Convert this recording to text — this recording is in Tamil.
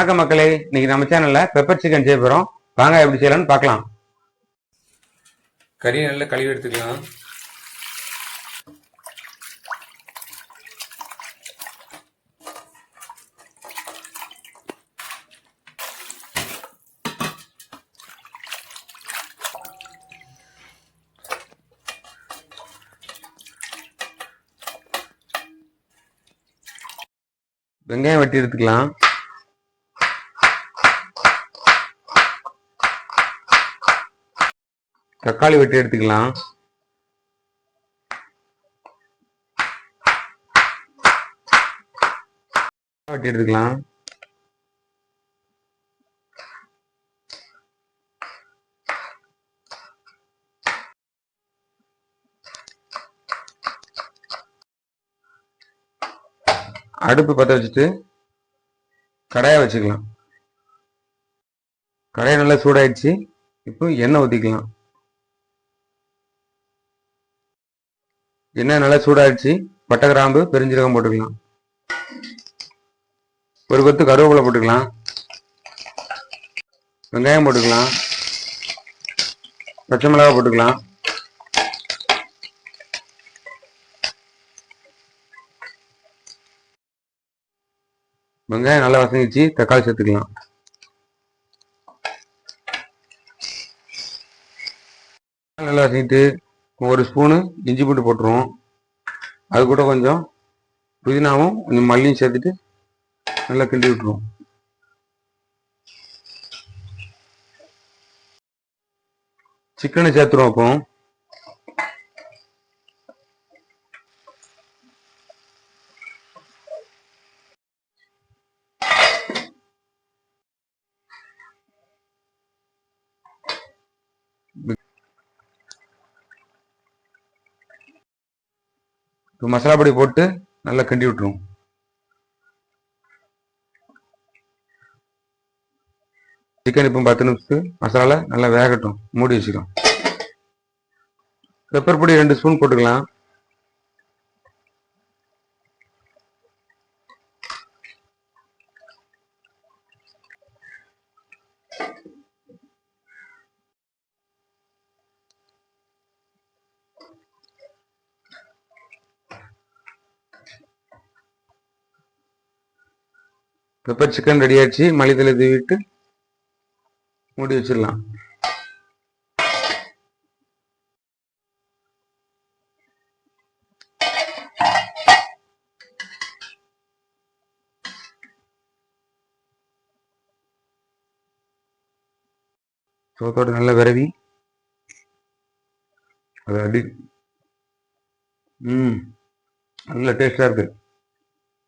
வணக்கம் மக்களே, இன்னைக்கு நம்ம சேனல்ல பெப்பர் சிக்கன் செய்ய போறோம். வாங்க எப்படி செய்யலாம்னு பார்க்கலாம். கறி நல்லா கழுவி எடுத்துக்கலாம். வெங்காயம் வெட்டி எடுத்துக்கலாம். தக்காளி வெட்டி எடுத்துக்கலாம். வெட்டி எடுத்துக்கலாம். அடுப்பு பற்ற வச்சுட்டு கடாயை வச்சுக்கலாம். கடாயை நல்லா சூடாயிடுச்சு. இப்போ எண்ணெய் ஊற்றிக்கலாம். எண்ணெய் நல்லா சூடாயிடுச்சு. பட்டை, கிராம்பு, பெருஞ்சீரகம் போட்டுக்கலாம். ஒரு கொத்து கருவேப்பிலை போட்டுக்கலாம். வெங்காயம் போட்டுக்கலாம். பச்சை மிளகாய் போட்டுக்கலாம். வெங்காயம் நல்லா வசங்கிச்சு. தக்காளி சேர்த்துக்கலாம். நல்லா வசங்கிட்டு ஒரு ஸ்பூனு இஞ்சி பூண்டு போட்டுருவோம். அது கூட கொஞ்சம் புதினாவும் கொஞ்சம் மல்லியும் சேர்த்துட்டு நல்லா கிண்டி விட்டுருவோம். சிக்கனை சேர்த்துருவோம். இப்போ மசாலா பொடி போட்டு நல்லா கிண்டி விட்டுருவோம். சிக்கன் இப்போ 10 நிமிஷத்துக்கு மசாலா நல்லா வேகட்டும். மூடி வச்சுக்கலாம். பெப்பர் பொடி 2 ஸ்பூன் போட்டுக்கலாம். பெப்பர் சிக்கன் ரெடி ஆயிடுச்சு. மல்லித்தலை தூவிட்டு மூடி வச்சிடலாம். சோத்தோட நல்லா விரவி அது அடி நல்ல டேஸ்டா இருக்கு.